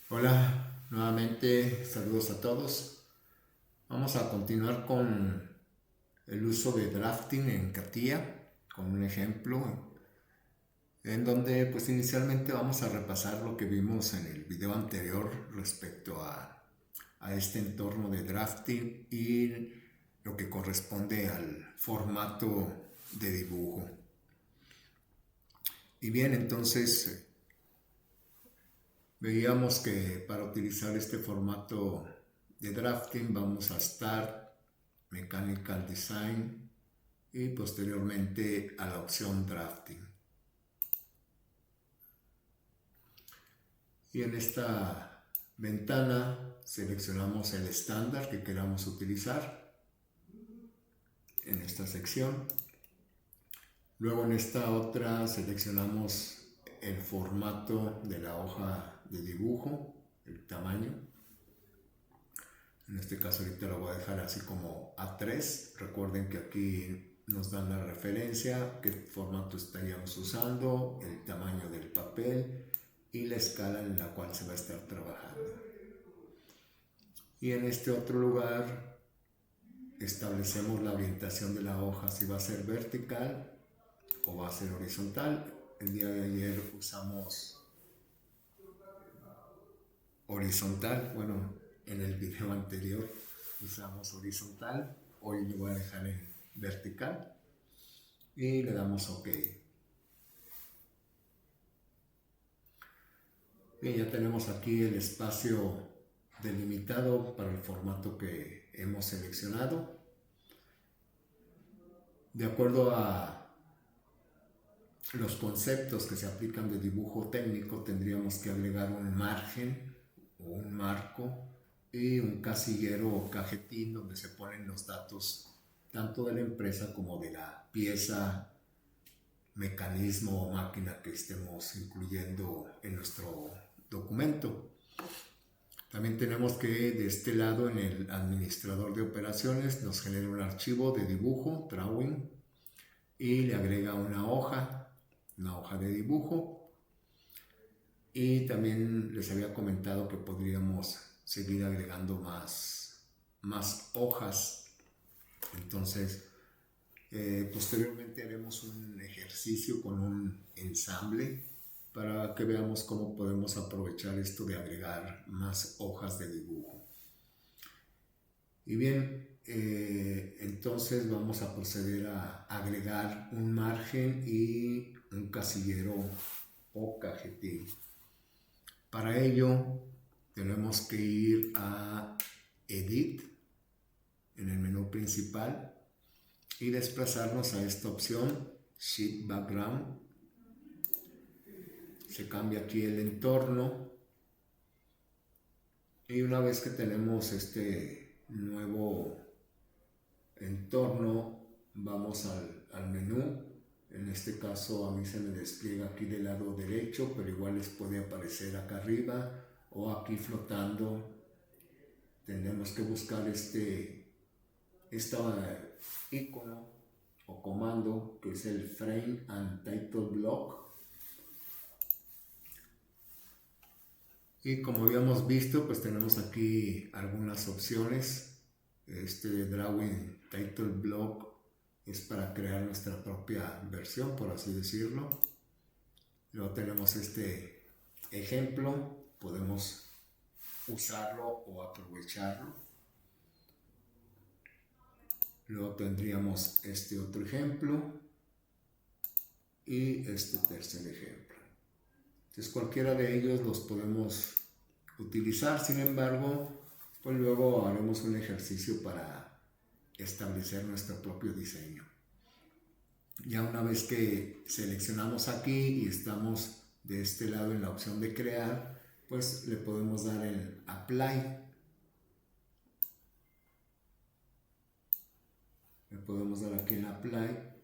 Hola, nuevamente saludos a todos. Vamos a continuar con el uso de drafting en CATIA, con un ejemplo en donde pues inicialmente vamos a repasar lo que vimos en el video anterior respecto a este entorno de drafting y lo que corresponde al formato de dibujo. Y bien, entonces veíamos que para utilizar este formato de drafting vamos a Start, Mechanical Design y posteriormente a la opción Drafting. Y en esta ventana seleccionamos el estándar que queramos utilizar en esta sección. Luego en esta otra seleccionamos el formato de la hoja de dibujo, el tamaño. En este caso ahorita lo voy a dejar así como A3. Recuerden que aquí nos dan la referencia, qué formato estaríamos usando, el tamaño del papel y la escala en la cual se va a estar trabajando. Y en este otro lugar establecemos la orientación de la hoja, si va a ser vertical o va a ser horizontal. El día de ayer usamos horizontal, bueno, en el video anterior usamos horizontal, hoy lo voy a dejar en vertical y le damos OK. Bien, ya tenemos aquí el espacio delimitado para el formato que hemos seleccionado. De acuerdo a los conceptos que se aplican de dibujo técnico, tendríamos que agregar un margen o un marco y un casillero o cajetín donde se ponen los datos tanto de la empresa como de la pieza, mecanismo o máquina que estemos incluyendo en nuestro documento. También tenemos que de este lado en el administrador de operaciones nos genera un archivo de dibujo, drawing, y le agrega una hoja de dibujo. Y también les había comentado que podríamos seguir agregando más hojas. Entonces, posteriormente haremos un ejercicio con un ensamble para que veamos cómo podemos aprovechar esto de agregar más hojas de dibujo. Y bien, entonces vamos a proceder a agregar un margen y un casillero o cajetín. Para ello tenemos que ir a Edit en el menú principal y desplazarnos a esta opción Sheet Background. Se cambia aquí el entorno y una vez que tenemos este nuevo entorno vamos al menú. En este caso a mí se me despliega aquí del lado derecho, pero igual les puede aparecer acá arriba o aquí flotando. Tenemos que buscar este icono o comando que es el Frame and Title Block. Y como habíamos visto, pues tenemos aquí algunas opciones. Este Drawing Title Block es para crear nuestra propia versión, por así decirlo. Luego tenemos este ejemplo, podemos usarlo o aprovecharlo. Luego tendríamos este otro ejemplo y este tercer ejemplo. Entonces cualquiera de ellos los podemos utilizar, sin embargo, pues luego haremos un ejercicio para establecer nuestro propio diseño. Ya una vez que seleccionamos aquí y estamos de este lado en la opción de crear, pues le podemos dar en Apply. Le podemos dar aquí en Apply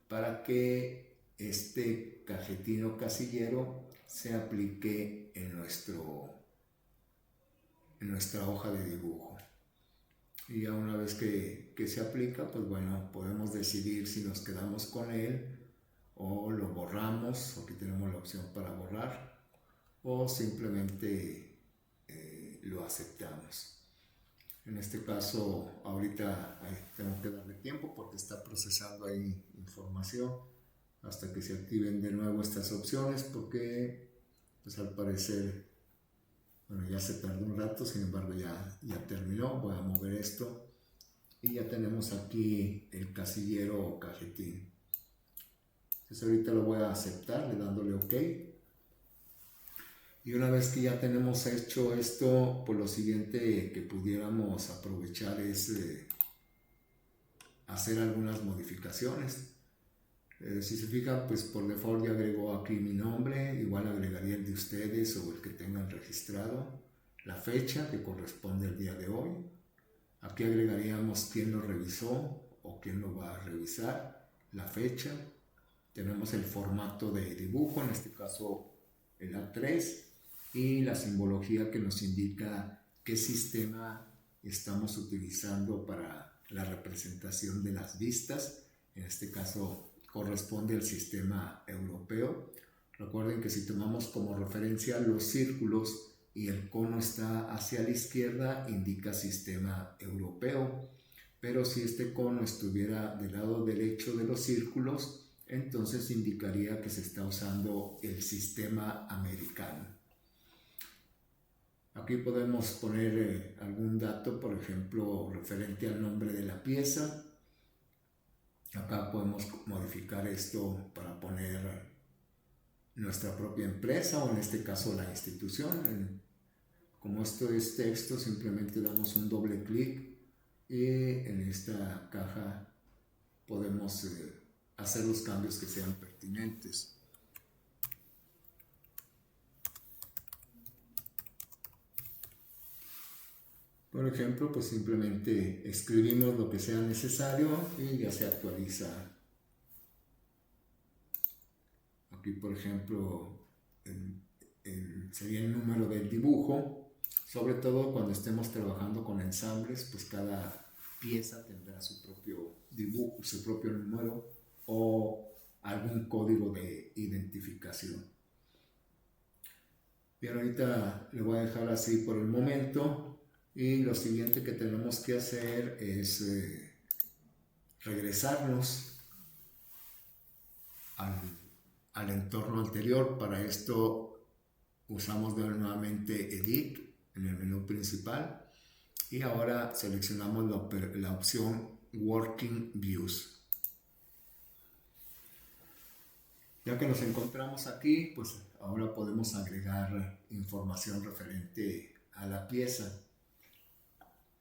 para que este cajetín o casillero se aplique en nuestra hoja de dibujo. Y ya una vez que se aplica, pues bueno, podemos decidir si nos quedamos con él o lo borramos. Aquí tenemos la opción para borrar o simplemente lo aceptamos. En este caso, ahorita tengo que darle tiempo porque está procesando ahí información hasta que se activen de nuevo estas opciones, porque pues al parecer, bueno, ya se tardó un rato, sin embargo ya terminó. Voy a mover esto y ya tenemos aquí el casillero o cajetín. Entonces ahorita lo voy a aceptar, dándole OK. Y una vez que ya tenemos hecho esto, pues lo siguiente que pudiéramos aprovechar es hacer algunas modificaciones. Si se fijan, pues por default ya agregó aquí mi nombre, igual agregaría el de ustedes o el que tengan registrado, la fecha que corresponde al día de hoy. Aquí agregaríamos quién lo revisó o quién lo va a revisar, la fecha. Tenemos el formato de dibujo, en este caso el A3, y la simbología que nos indica qué sistema estamos utilizando para la representación de las vistas. En este caso corresponde al sistema europeo. Recuerden que si tomamos como referencia los círculos y el cono está hacia la izquierda, indica sistema europeo. Pero si este cono estuviera del lado derecho de los círculos, entonces indicaría que se está usando el sistema americano. Aquí podemos poner algún dato, por ejemplo, referente al nombre de la pieza. Acá podemos modificar esto para poner nuestra propia empresa o en este caso la institución. Como esto es texto, simplemente damos un doble clic y en esta caja podemos hacer los cambios que sean pertinentes. Por ejemplo, pues simplemente escribimos lo que sea necesario y ya se actualiza. Aquí, por ejemplo, sería el número del dibujo. Sobre todo cuando estemos trabajando con ensambles, pues cada pieza tendrá su propio dibujo, su propio número o algún código de identificación. Bien, ahorita le voy a dejar así por el momento. Y lo siguiente que tenemos que hacer es regresarnos al entorno anterior. Para esto usamos nuevamente Edit en el menú principal y ahora seleccionamos la opción Working Views. Ya que nos encontramos aquí, pues ahora podemos agregar información referente a la pieza.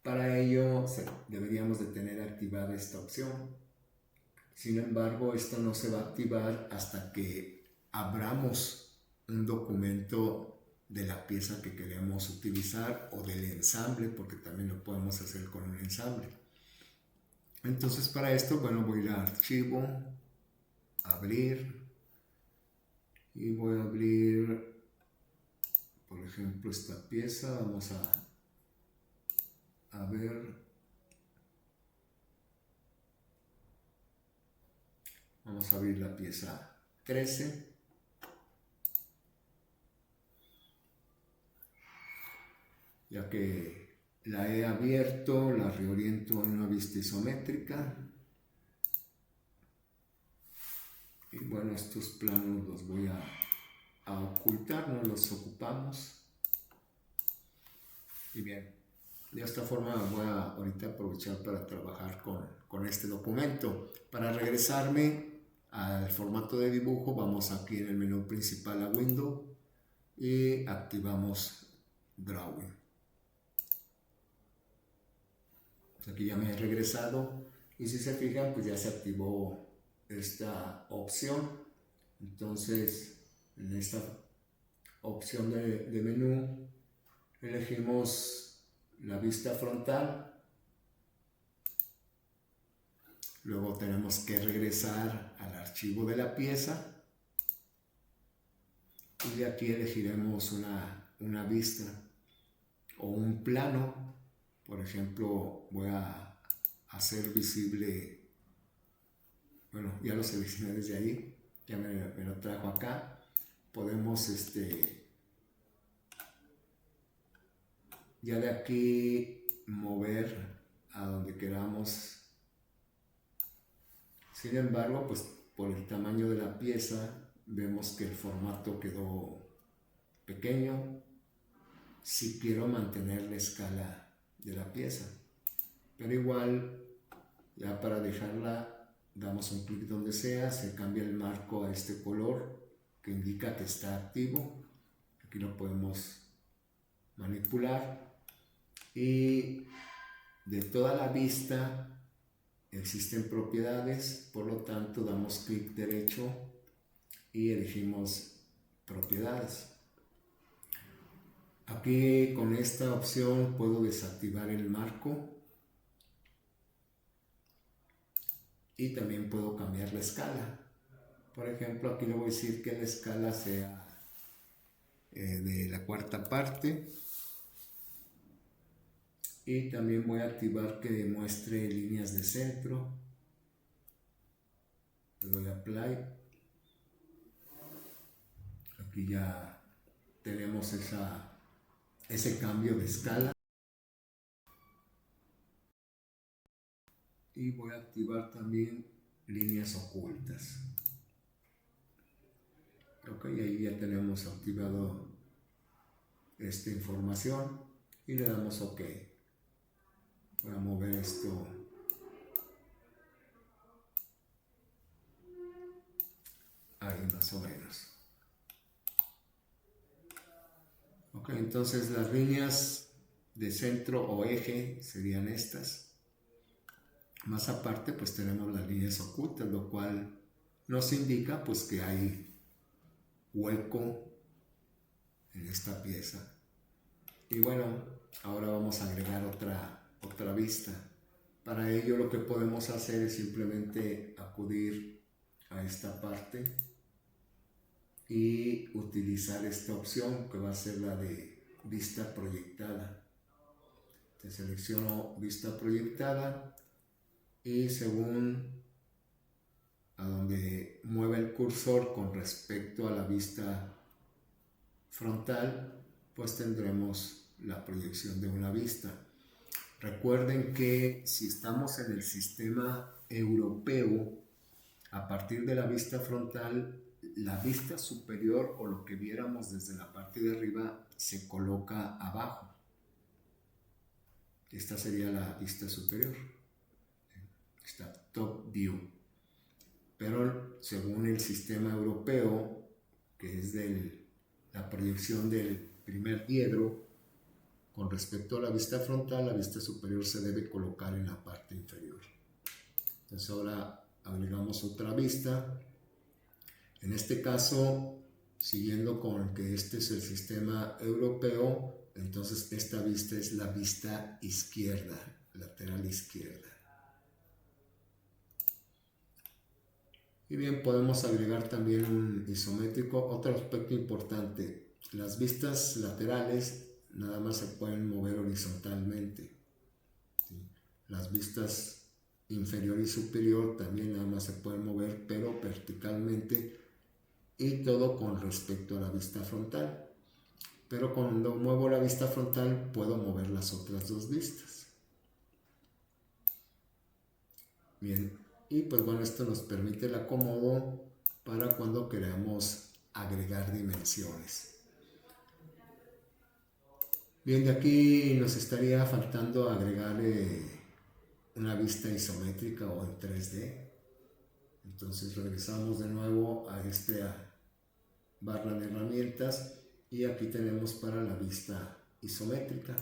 Para ello deberíamos de tener activada esta opción. Sin embargo, esto no se va a activar hasta que abramos un documento de la pieza que queremos utilizar o del ensamble, porque también lo podemos hacer con un ensamble. Entonces para esto, bueno, voy a ir a Archivo, Abrir, y voy a abrir, por ejemplo, esta pieza. Vamos a ver, vamos a abrir la pieza 13. Ya que la he abierto, la reoriento en una vista isométrica. Y bueno, estos planos los voy a ocultar, no los ocupamos. Y bien, de esta forma voy a ahorita aprovechar para trabajar con este documento. Para regresarme al formato de dibujo, vamos aquí en el menú principal a Window y activamos Drawing. Aquí ya me he regresado y si se fijan, pues ya se activó esta opción. Entonces, en esta opción de menú elegimos la vista frontal. Luego tenemos que regresar al archivo de la pieza y de aquí elegiremos una vista o un plano. Por ejemplo, voy a hacer visible, bueno, ya lo seleccioné desde ahí, ya me lo trajo acá. Podemos Ya de aquí mover a donde queramos. Sin embargo, pues por el tamaño de la pieza vemos que el formato quedó pequeño. Si quiero mantener la escala de la pieza, pero igual ya para dejarla damos un clic donde sea, se cambia el marco a este color que indica que está activo. Aquí lo podemos manipular y de toda la vista existen propiedades, por lo tanto damos clic derecho y elegimos propiedades. Aquí con esta opción puedo desactivar el marco y también puedo cambiar la escala. Por ejemplo, aquí le voy a decir que la escala sea de la cuarta parte y también voy a activar que muestre líneas de centro. Le doy a Apply. Aquí ya tenemos ese cambio de escala. Y voy a activar también líneas ocultas. Ok, ahí ya tenemos activado esta información y le damos OK. Voy a mover esto ahí más o menos. Ok, entonces las líneas de centro o eje serían estas. Más aparte, pues tenemos las líneas ocultas, lo cual nos indica pues que hay hueco en esta pieza. Y bueno, ahora vamos a agregar otra vista. Para ello lo que podemos hacer es simplemente acudir a esta parte y utilizar esta opción que va a ser la de vista proyectada. Te selecciono vista proyectada y según a donde mueve el cursor con respecto a la vista frontal, pues tendremos la proyección de una vista. Recuerden que si estamos en el sistema europeo, a partir de la vista frontal, la vista superior o lo que viéramos desde la parte de arriba se coloca abajo. Esta sería la vista superior. Esta top view. Pero según el sistema europeo, que es la proyección del primer diedro, con respecto a la vista frontal, la vista superior se debe colocar en la parte inferior. Entonces ahora agregamos otra vista. En este caso, siguiendo con que este es el sistema europeo, entonces esta vista es la vista izquierda, lateral izquierda. Y bien, podemos agregar también un isométrico. Otro aspecto importante, las vistas laterales nada más se pueden mover horizontalmente. ¿Sí? Las vistas inferior y superior también nada más se pueden mover, pero verticalmente, y todo con respecto a la vista frontal. Pero cuando muevo la vista frontal puedo mover las otras dos vistas. Bien, y pues bueno, esto nos permite el acomodo para cuando queramos agregar dimensiones. Bien, de aquí nos estaría faltando agregar una vista isométrica o en 3D. Entonces regresamos de nuevo a esta barra de herramientas y aquí tenemos para la vista isométrica.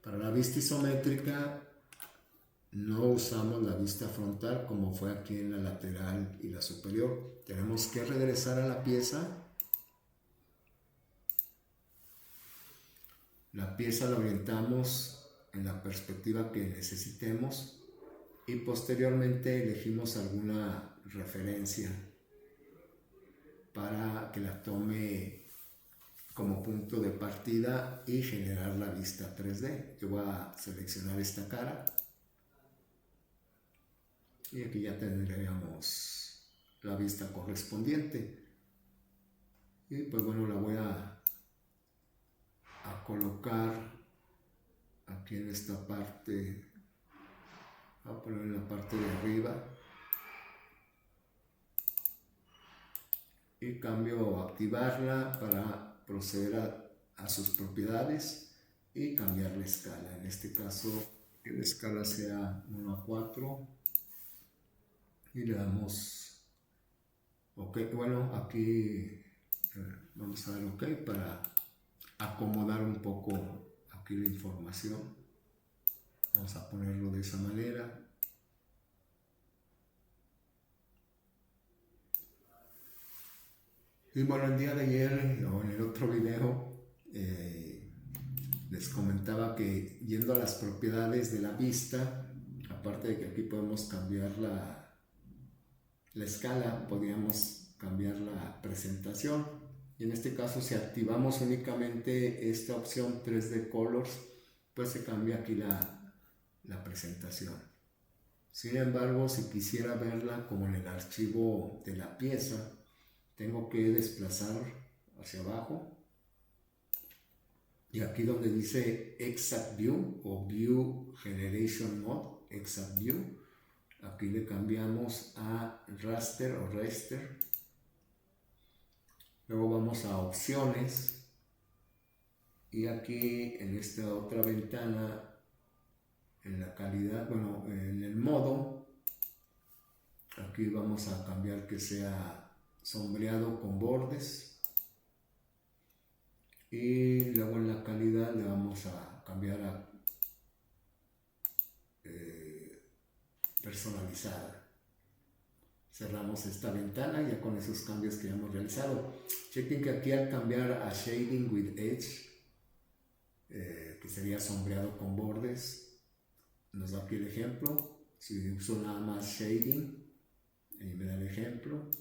Para la vista isométrica no usamos la vista frontal como fue aquí en la lateral y la superior. Tenemos que regresar a la pieza. La pieza la orientamos en la perspectiva que necesitemos y posteriormente elegimos alguna referencia para que la tome como punto de partida y generar la vista 3D. Yo voy a seleccionar esta cara y aquí ya tendríamos la vista correspondiente. Y pues bueno, la voy a colocar colocar aquí en esta parte, voy a poner en la parte de arriba y cambio activarla para proceder a sus propiedades y cambiar la escala. En este caso que la escala sea 1 a 4 y le damos OK. Bueno, aquí vamos a dar OK para acomodar un poco aquí la información. Vamos a ponerlo de esa manera. Y bueno, el día de ayer o en el otro video les comentaba que yendo a las propiedades de la vista, aparte de que aquí podemos cambiar la escala, podríamos cambiar la presentación. Y en este caso, si activamos únicamente esta opción 3D Colors, pues se cambia aquí la presentación. Sin embargo, si quisiera verla como en el archivo de la pieza, tengo que desplazar hacia abajo y aquí donde dice Exact View o View Generation Mode, Exact View, aquí le cambiamos a Raster o Raster. Luego vamos a opciones y aquí en esta otra ventana, en la calidad, bueno, en el modo, aquí vamos a cambiar que sea sombreado con bordes y luego en la calidad le vamos a cambiar a personalizada. Cerramos esta ventana ya con esos cambios que ya hemos realizado. Chequen que aquí al cambiar a Shading with Edge, que sería sombreado con bordes, nos da aquí el ejemplo. Si uso nada más Shading, ahí me da el ejemplo.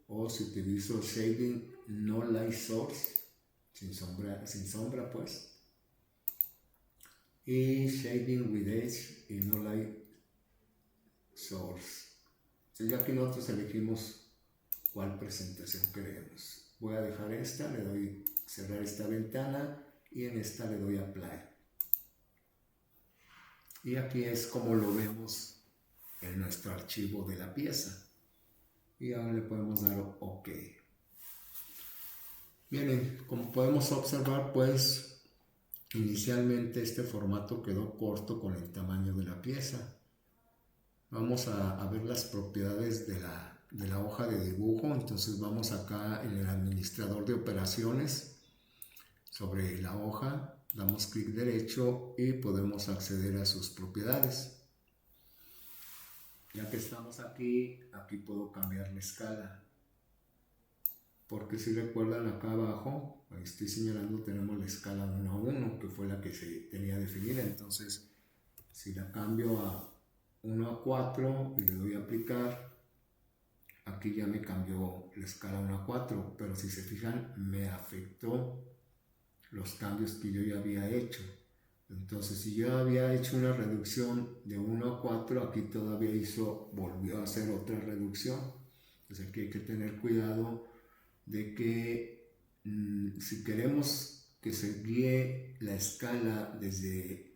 O si utilizo Shading No Light Source, sin sombra pues. Y Shading with Edge y No Light Source. Entonces ya aquí nosotros elegimos cuál presentación queremos. Voy a dejar esta, le doy cerrar esta ventana y en esta le doy Apply. Y aquí es como lo vemos en nuestro archivo de la pieza. Y ahora le podemos dar OK. Bien, como podemos observar, pues inicialmente este formato quedó corto con el tamaño de la pieza. Vamos a ver las propiedades de la hoja de dibujo. Entonces vamos acá en el administrador de operaciones, sobre la hoja, damos clic derecho y podemos acceder a sus propiedades. Ya que estamos aquí puedo cambiar la escala. Porque si recuerdan acá abajo, ahí estoy señalando, tenemos la escala 1 a 1, que fue la que se tenía definida. Entonces, si la cambio a 1 a 4 y le doy a aplicar, aquí ya me cambió la escala 1 a 4, pero si se fijan me afectó los cambios que yo ya había hecho. Entonces si yo había hecho una reducción de 1 a 4, aquí todavía volvió a hacer otra reducción. Entonces aquí hay que tener cuidado de que si queremos que se guíe la escala desde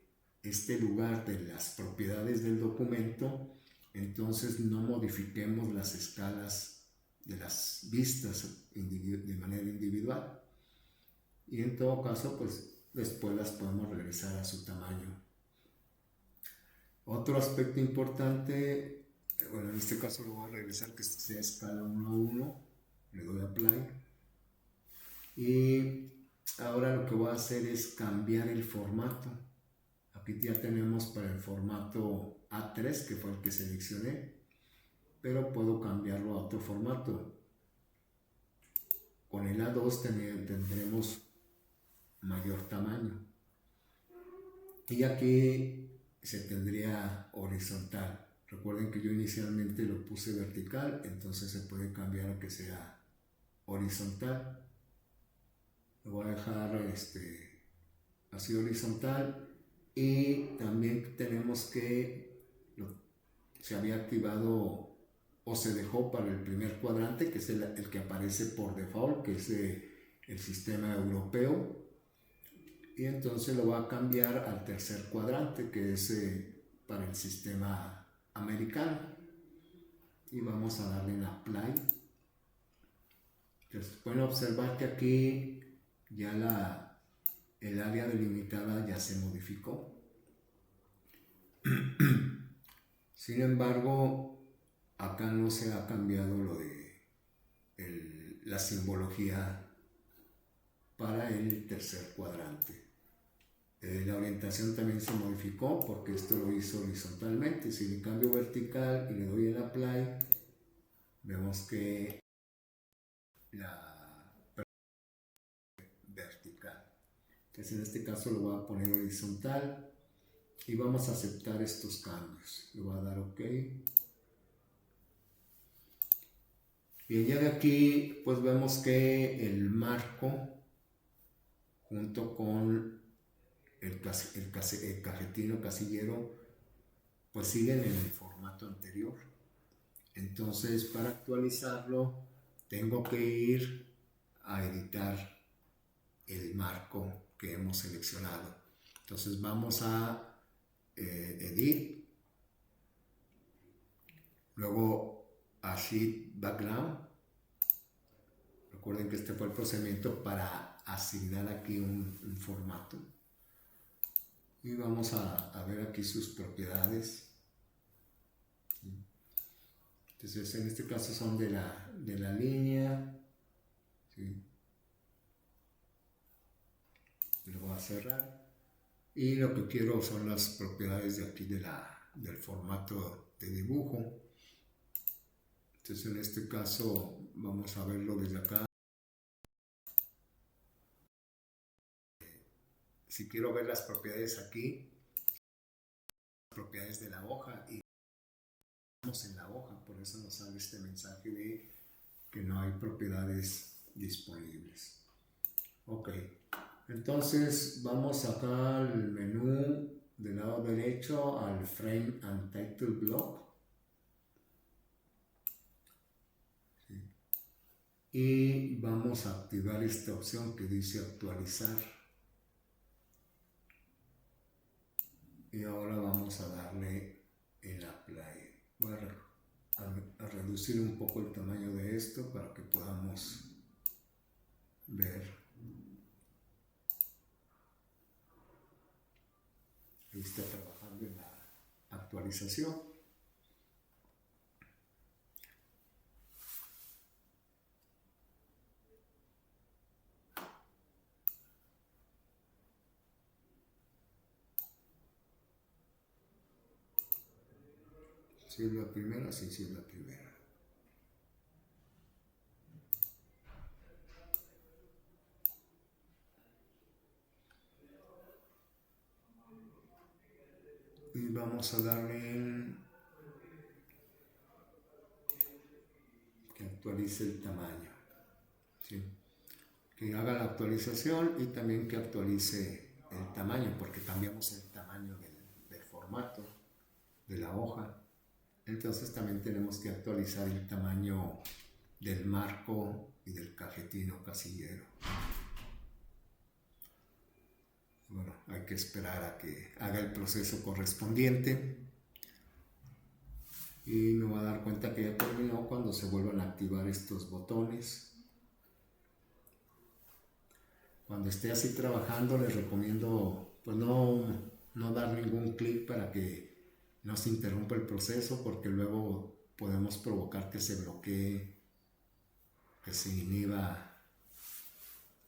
este lugar de las propiedades del documento, entonces no modifiquemos las escalas de las vistas de manera individual. Y en todo caso, pues después las podemos regresar a su tamaño. Otro aspecto importante, bueno, en este caso lo voy a regresar que sea escala 1 a 1, le doy a Apply. Y ahora lo que voy a hacer es cambiar el formato. Aquí ya tenemos para el formato A3, que fue el que seleccioné, pero puedo cambiarlo a otro formato. Con el A2 tendremos mayor tamaño y aquí se tendría horizontal. Recuerden que yo inicialmente lo puse vertical, entonces se puede cambiar a que sea horizontal. Lo voy a dejar así horizontal. Y también tenemos que se había activado o se dejó para el primer cuadrante, que es el que aparece por default, que es el sistema europeo. y entonces lo voy a cambiar al tercer cuadrante, que es para el sistema americano, y vamos a darle en Apply. Entonces pueden observar que aquí ya el área delimitada ya se modificó. Sin embargo, acá no se ha cambiado lo de la simbología para el tercer cuadrante. La orientación también se modificó porque esto lo hizo horizontalmente. Si le cambio vertical y le doy el Apply, vemos que la vertical. Entonces en este caso lo voy a poner horizontal y vamos a aceptar estos cambios. Le voy a dar OK. Bien, ya de aquí pues vemos que el marco junto con el cajetino casillero pues siguen en el formato anterior. Entonces para actualizarlo tengo que ir a editar el marco que hemos seleccionado. Entonces vamos a Edit, luego a Sheet Background. Recuerden que este fue el procedimiento para asignar aquí un formato. Y vamos a ver aquí sus propiedades. Entonces en este caso son de la línea. ¿Sí? Lo voy a cerrar. Y lo que quiero son las propiedades de aquí del formato de dibujo. Entonces en este caso vamos a verlo desde acá. Si quiero ver las propiedades aquí, propiedades de la hoja, y estamos en la hoja, por eso nos sale este mensaje de que no hay propiedades disponibles. Ok, entonces vamos acá al menú del lado derecho, al Frame and Title Block. ¿Sí? Y vamos a activar esta opción que dice actualizar. Y ahora vamos a darle el Apply. Voy a reducir un poco el tamaño de esto para que podamos ver. Ahí está trabajando en la actualización. Si es la primera, sí, sí es la primera. Y vamos a darle en que actualice el tamaño. ¿Sí? Que haga la actualización y también que actualice el tamaño, porque cambiamos el tamaño del formato de la hoja. Entonces también tenemos que actualizar el tamaño del marco y del cajetino casillero. Bueno, hay que esperar a que haga el proceso correspondiente y me voy a dar cuenta que ya terminó cuando se vuelvan a activar estos botones. Cuando esté así trabajando les recomiendo pues no dar ningún clic para que no se interrumpa el proceso, porque luego podemos provocar que se bloquee, que se inhiba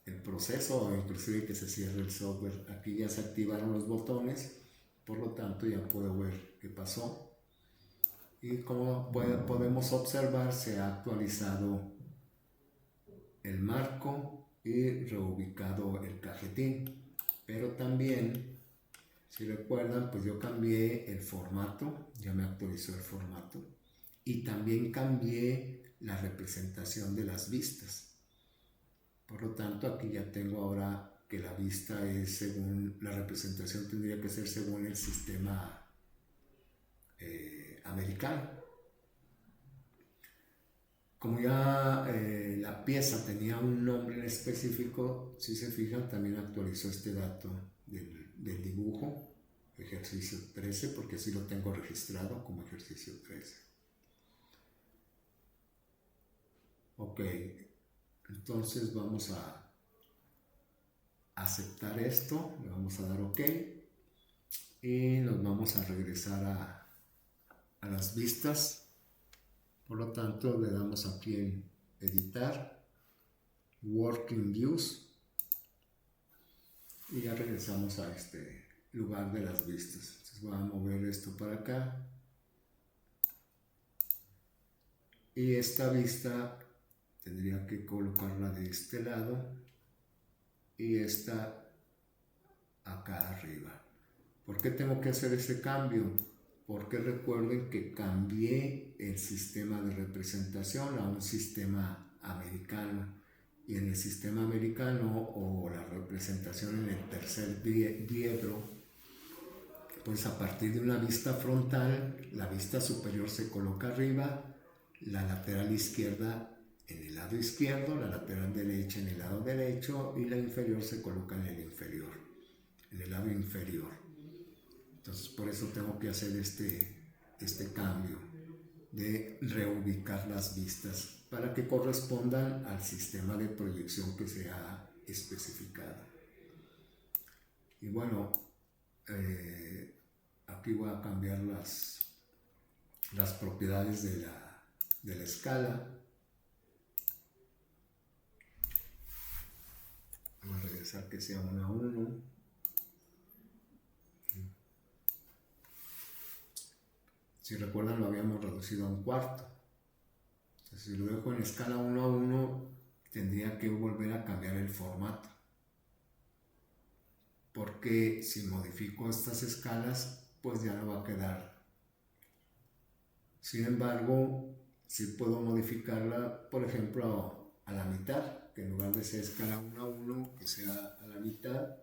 el proceso o inclusive que se cierre el software. Aquí ya se activaron los botones, por lo tanto ya puedo ver qué pasó. Y como podemos observar, se ha actualizado el marco y reubicado el cajetín. Pero también, si recuerdan, pues yo cambié el formato, ya me actualizó el formato. Y también cambié la representación de las vistas. Por lo tanto, aquí ya tengo ahora que la vista es según, la representación tendría que ser según el sistema americano. como ya la pieza tenía un nombre en específico, si se fijan, también actualizó este dato del dibujo, ejercicio 13, porque así lo tengo registrado como ejercicio 13. Ok, entonces vamos a aceptar esto, le vamos a dar OK y nos vamos a regresar a las vistas. Por lo tanto, le damos aquí en editar, working views, y ya regresamos a este lugar de las vistas. Entonces voy a mover esto para acá y esta vista tendría que colocarla de este lado y esta acá arriba. ¿Por qué tengo que hacer ese cambio? Porque recuerden que cambié el sistema de representación a un sistema americano, y en el sistema americano, o la representación en el tercer diedro, pues a partir de una vista frontal, la vista superior se coloca arriba, la lateral izquierda en el lado izquierdo, la lateral derecha en el lado derecho y la inferior se coloca en el inferior, en el lado inferior. Entonces por eso tengo que hacer este cambio de reubicar las vistas para que correspondan al sistema de proyección que se ha especificado. Y bueno, aquí voy a cambiar las propiedades de la escala. Vamos a regresar que sea 1 a 1. Si recuerdan, lo habíamos reducido a 1/4. Entonces, si lo dejo en escala 1 a 1, tendría que volver a cambiar el formato. Porque si modifico estas escalas, pues ya no va a quedar. Sin embargo, sí puedo modificarla, por ejemplo, a la mitad, que en lugar de ser escala 1 a 1, que sea a la mitad.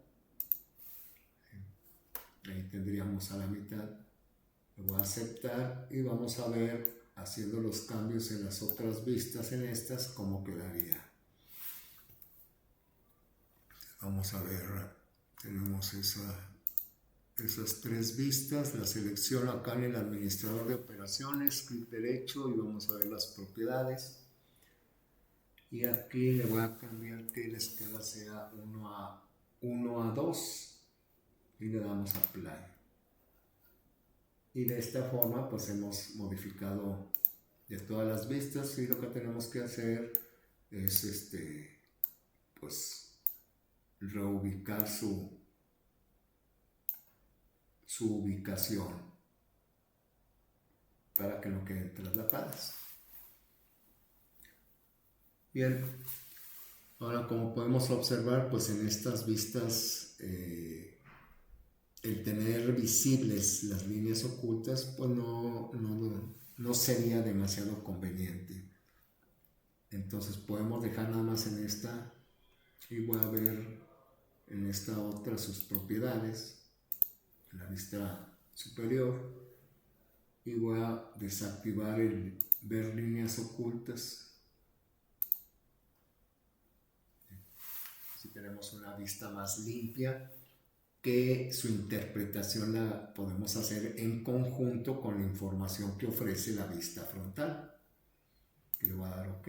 Ahí tendríamos a la mitad. Lo voy a aceptar y vamos a ver, haciendo los cambios en las otras vistas, en estas, cómo quedaría. Vamos a ver, tenemos esas 3 vistas, la selecciono acá en el administrador de operaciones, clic derecho y vamos a ver las propiedades. Y aquí le voy a cambiar que la escala sea 1 a 2 y le damos a Apply. Y de esta forma pues hemos modificado de todas las vistas, y lo que tenemos que hacer es pues reubicar su ubicación para que no queden traslapadas. Bien, ahora como podemos observar, pues en estas vistas el tener visibles las líneas ocultas pues no sería demasiado conveniente. Entonces podemos dejar nada más en esta, y voy a ver en esta otra sus propiedades, en la vista superior, y voy a desactivar el ver líneas ocultas. Si queremos una vista más limpia, que su interpretación la podemos hacer en conjunto con la información que ofrece la vista frontal. Le voy a dar OK.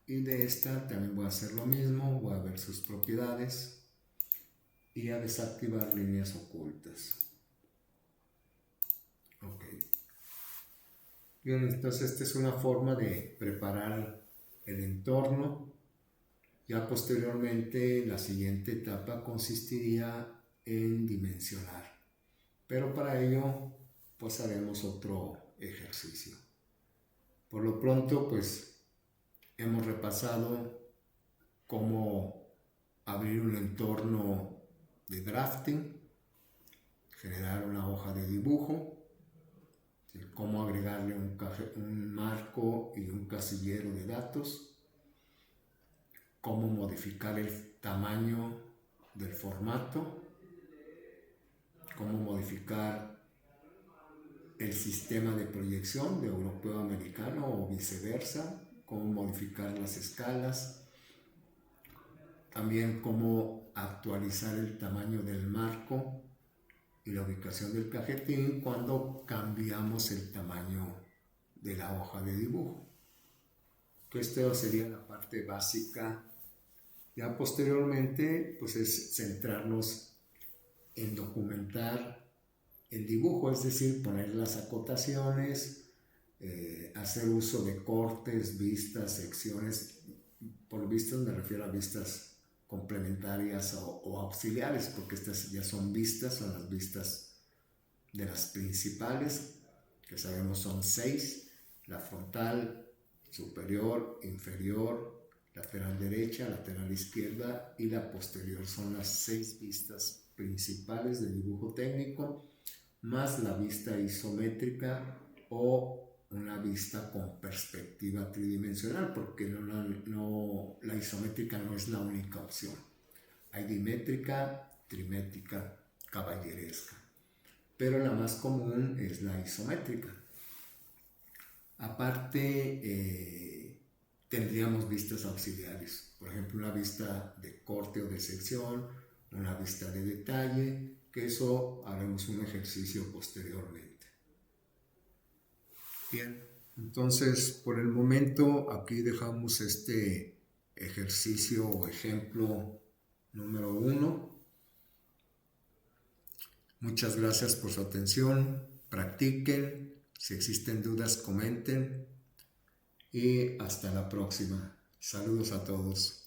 Y de esta también voy a hacer lo mismo, voy a ver sus propiedades y a desactivar líneas ocultas. OK. Bien, entonces esta es una forma de preparar el entorno. Ya posteriormente la siguiente etapa consistiría en dimensionar, pero para ello pues haremos otro ejercicio. Por lo pronto pues hemos repasado cómo abrir un entorno de drafting, generar una hoja de dibujo, cómo agregarle un marco y un casillero de datos, cómo modificar el tamaño del formato, cómo modificar el sistema de proyección de europeo a americano o viceversa, cómo modificar las escalas, también cómo actualizar el tamaño del marco y la ubicación del cajetín cuando cambiamos el tamaño de la hoja de dibujo. Que esto sería la parte básica. Ya posteriormente, pues es centrarnos en documentar el dibujo, es decir, poner las acotaciones, hacer uso de cortes, vistas, secciones. Por vistas me refiero a vistas complementarias o auxiliares, porque estas ya son las vistas de las principales, que sabemos son 6, la frontal, superior, inferior, lateral derecha, lateral izquierda y la posterior. Son las 6 vistas principales del dibujo técnico, más la vista isométrica o una vista con perspectiva tridimensional, porque la isométrica no es la única opción. Hay dimétrica, trimétrica, caballeresca, pero la más común es la isométrica. Aparte, tendríamos vistas auxiliares, por ejemplo, una vista de corte o de sección, una vista de detalle, que eso haremos un ejercicio posteriormente. Bien, entonces por el momento aquí dejamos este ejercicio o ejemplo número 1. Muchas gracias por su atención, practiquen, si existen dudas comenten y hasta la próxima. Saludos a todos.